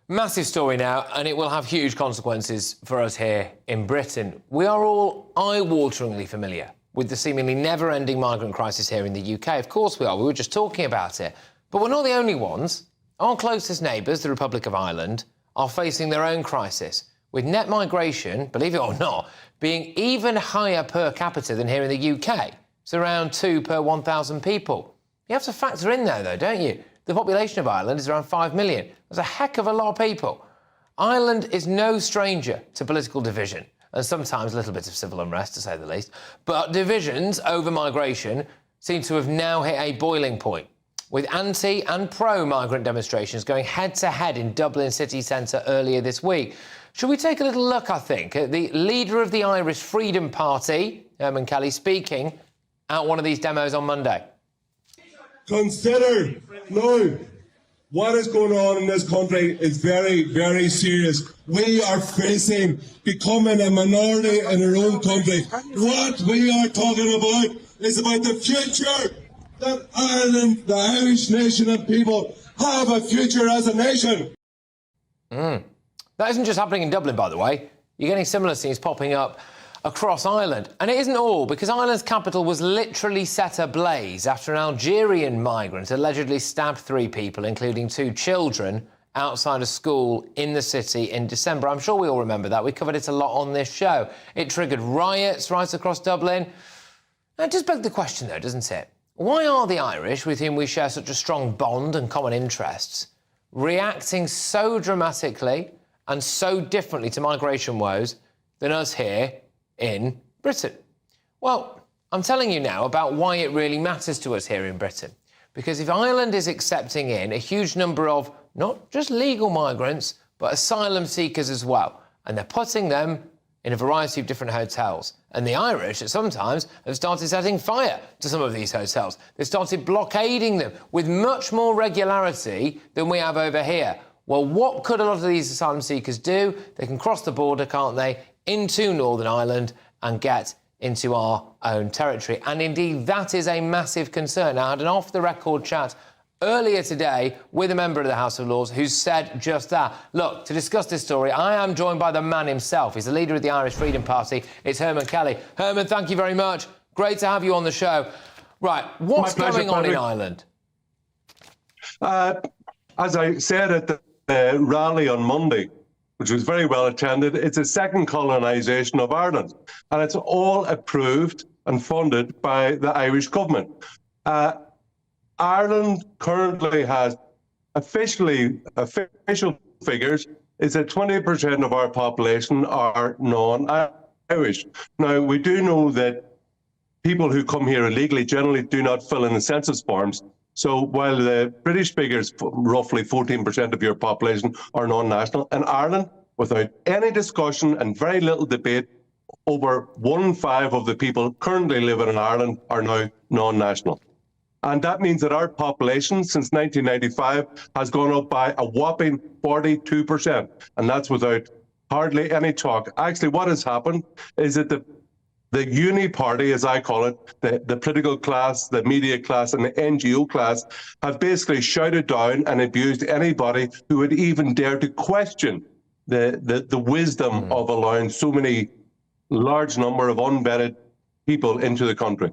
Massive story now, and it will have huge consequences for us here in Britain. We are all eye-wateringly familiar with the seemingly never-ending migrant crisis here in the UK. Of course we are. We were just talking about it. But we're not the only ones. Our closest neighbours, the Republic of Ireland, are facing their own crisis, with net migration, believe it or not, being even higher per capita than here in the UK. It's around 2 per 1,000 people. You have to factor in there, though, don't you? The population of Ireland is around 5 million. That's a heck of a lot of people. Ireland is no stranger to political division, and sometimes a little bit of civil unrest, to say the least. But divisions over migration seem to have now hit a boiling point, with anti- and pro-migrant demonstrations going head-to-head in Dublin city centre earlier this week. Should we take a little look, I think, at the leader of the Irish Freedom Party, Hermann Kelly, speaking at one of these demos on Monday? Consider now what is going on in this country is very, very serious. We are facing becoming a minority in our own country. What we are talking about is about the future that Ireland, the Irish nation and people have a future as a nation. That isn't just happening in Dublin, by the way. You're getting similar scenes popping up across Ireland. And it isn't all, because Ireland's capital was literally set ablaze after an Algerian migrant allegedly stabbed 3 people, including 2 children, outside a school in the city in December. I'm sure we all remember that. We covered it a lot on this show. It triggered riots right across Dublin. Now, it just begs the question, though, doesn't it? Why are the Irish, with whom we share such a strong bond and common interests, reacting so dramatically and so differently to migration woes than us here in Britain? Well, I'm telling you now about why it really matters to us here in Britain. Because if Ireland is accepting in a huge number of not just legal migrants, but asylum seekers as well, and they're putting them in a variety of different hotels. And the Irish, at sometimes, have started setting fire to some of these hotels. They've started blockading them with much more regularity than we have over here. Well, what could a lot of these asylum seekers do? They can cross the border, can't they, into Northern Ireland and get into our own territory. And indeed, that is a massive concern. Now, I had an off-the-record chat earlier today with a member of the House of Lords who said just that. Look, to discuss this story, I am joined by the man himself. He's the leader of the Irish Freedom Party. It's Hermann Kelly. Hermann, thank you very much. Great to have you on the show. Right, what's going on in Ireland? As I said at the rally on Monday, which was very well attended, it's a second colonisation of Ireland, and it's all approved and funded by the Irish government. Ireland currently has official figures is that 20% of our population are non-Irish. Now, we do know that people who come here illegally generally do not fill in the census forms. So while the British figures, roughly 14% of your population are non-national, in Ireland, without any discussion and very little debate, over 1/5 of the people currently living in Ireland are now non-national. And that means that our population since 1995 has gone up by a whopping 42%. And that's without hardly any talk. Actually, what has happened is that the uni party, as I call it, the political class, the media class and the NGO class have basically shouted down and abused anybody who would even dare to question the wisdom of allowing so many large number of unvetted people into the country.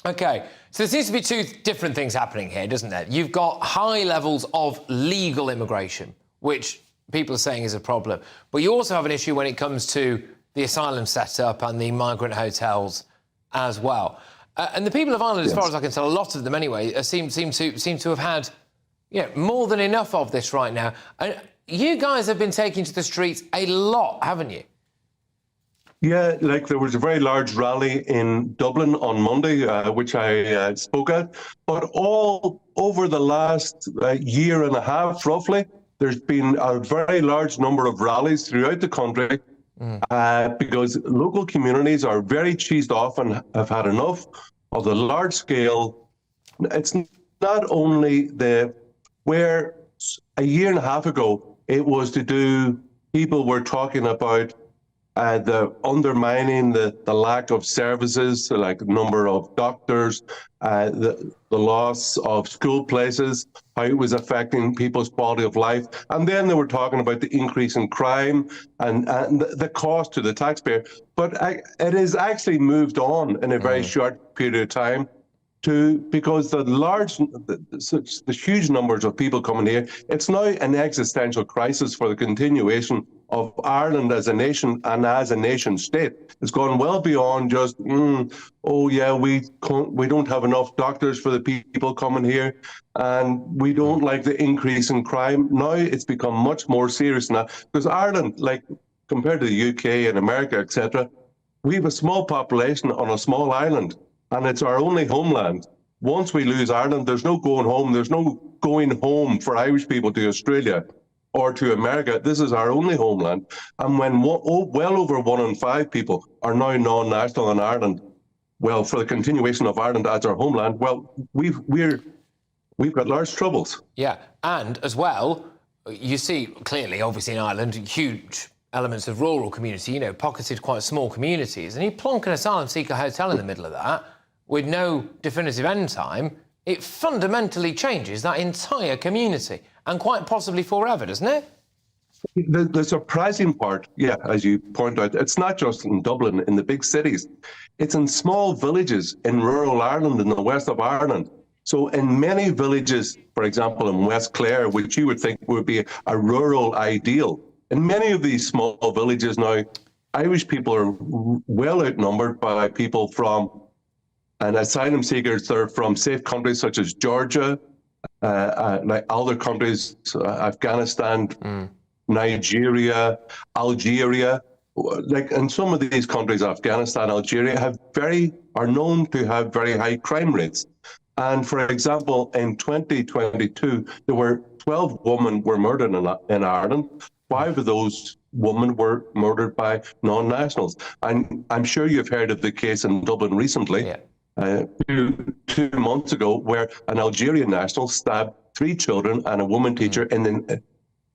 OK, so there seems to be 2 different things happening here, doesn't there? You've got high levels of legal immigration, which people are saying is a problem. But you also have an issue when it comes to the asylum setup and the migrant hotels as well. And the people of Ireland, as far as I can tell, a lot of them anyway, seem to have had more than enough of this right now. And you guys have been taking to the streets a lot, haven't you? Yeah, like there was a very large rally in Dublin on Monday, which I spoke at. But all over the last year and a half, roughly, there's been a very large number of rallies throughout the country because local communities are very cheesed off and have had enough of the large scale. It's not only where a year and a half ago it was to do, people were talking about the undermining, the lack of services, like the number of doctors, the loss of school places, how it was affecting people's quality of life. And then they were talking about the increase in crime and the cost to the taxpayer. But it has actually moved on in a very short period of time because the huge numbers of people coming here, it's now an existential crisis for the continuation of Ireland as a nation and as a nation state. It's gone well beyond just, oh yeah, we don't have enough doctors for the people coming here, and we don't like the increase in crime. Now it's become much more serious now, because Ireland, like compared to the UK and America, etc., we have a small population on a small island, and it's our only homeland. Once we lose Ireland, there's no going home. There's no going home for Irish people to Australia or to America. This is our only homeland. And when well over 1 in 5 people are now non-national in Ireland, well, for the continuation of Ireland as our homeland, well, we've got large troubles. Yeah, and as well, you see clearly, obviously in Ireland, huge elements of rural community, you know, pocketed quite small communities, and you plonk an asylum seeker hotel in the middle of that with no definitive end time, it fundamentally changes that entire community, and quite possibly forever, doesn't it? The surprising part, yeah, as you point out, it's not just in Dublin, in the big cities. It's in small villages in rural Ireland, in the west of Ireland. So in many villages, for example, in West Clare, which you would think would be a rural ideal, in many of these small villages now, Irish people are well outnumbered by people from, and asylum seekers, they're from safe countries such as Georgia, like other countries, Afghanistan, Nigeria, Algeria. Like in some of these countries, Afghanistan, Algeria, are known to have very high crime rates. And for example, in 2022, there were 12 women were murdered in Ireland. 5 of those women were murdered by non-nationals. And I'm sure you've heard of the case in Dublin recently. Yeah. 2 months ago, where an Algerian national stabbed 3 children and a woman teacher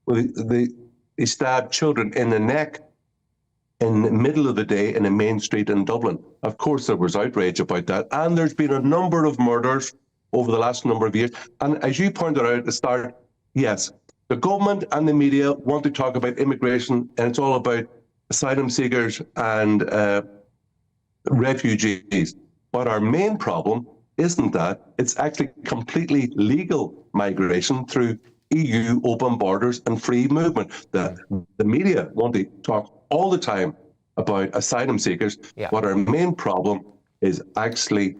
they stabbed children in the neck in the middle of the day in a main street in Dublin. Of course, there was outrage about that. And there's been a number of murders over the last number of years. And as you pointed out at the start, yes, the government and the media want to talk about immigration, and it's all about asylum seekers and refugees. But our main problem isn't that. It's actually completely legal migration through EU open borders and free movement. The media want to talk all the time about asylum seekers, but our main problem is actually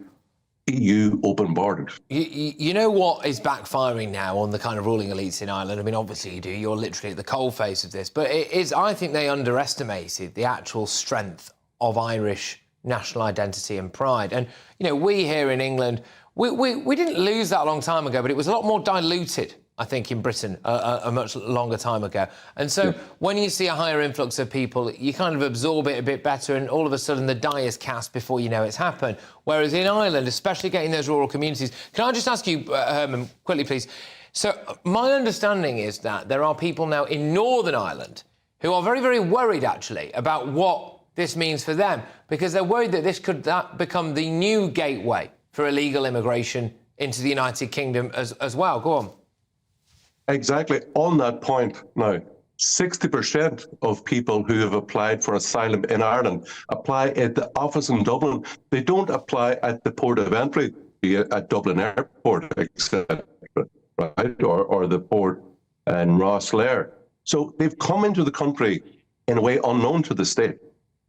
EU open borders. You know what is backfiring now on the kind of ruling elites in Ireland? I mean, obviously you do. You're literally at the coalface of this. But it is, I think they underestimated the actual strength of Irish national identity and pride. And, you know, we here in England, we didn't lose that a long time ago, but it was a lot more diluted, I think, in Britain a much longer time ago. And so when you see a higher influx of people, you kind of absorb it a bit better, and all of a sudden the die is cast before you know it's happened. Whereas in Ireland, especially getting those rural communities... Can I just ask you, Hermann, quickly, please? So my understanding is that there are people now in Northern Ireland who are very, very worried, actually, about what this means for them, because they're worried that this could become the new gateway for illegal immigration into the United Kingdom as well. Go on. Exactly. On that point now, 60% of people who have applied for asylum in Ireland apply at the office in Dublin. They don't apply at the port of entry, be it at Dublin Airport, etc., right? Or the port in Rosslare. So they've come into the country in a way unknown to the state.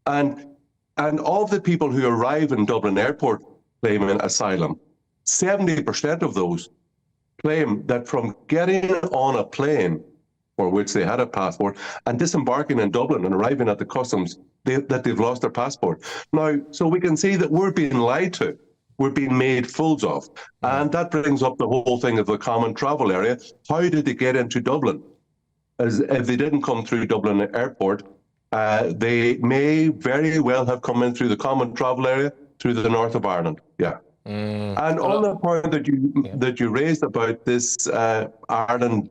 And of the people who arrive in Dublin Airport claiming asylum, 70% of those claim that from getting on a plane for which they had a passport and disembarking in Dublin and arriving at the customs, that they've lost their passport. Now, so we can see that we're being lied to. We're being made fools of. And that brings up the whole thing of the common travel area. How did they get into Dublin? As if they didn't come through Dublin Airport, they may very well have come in through the common travel area through the north of Ireland. Yeah. And on the point that you raised about this Ireland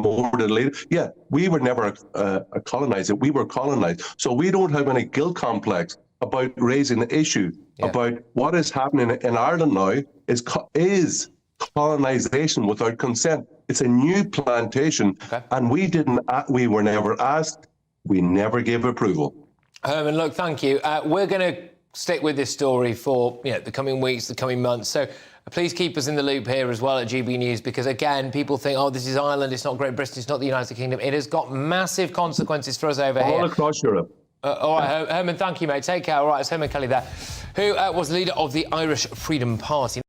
promoted later. Yeah, we were never a colonizer. We were colonized. So we don't have any guilt complex about raising the issue about what is happening in Ireland now is colonization without consent. It's a new plantation, and we were never asked. We never gave approval. Herman, look, thank you. We're going to stick with this story for the coming weeks, the coming months. So please keep us in the loop here as well at GB News, because, again, people think, oh, this is Ireland, it's not Great Britain, it's not the United Kingdom. It has got massive consequences for us over here. All across Europe. All right, Herman, thank you, mate. Take care. All right, it's Hermann Kelly there, who was leader of the Irish Freedom Party.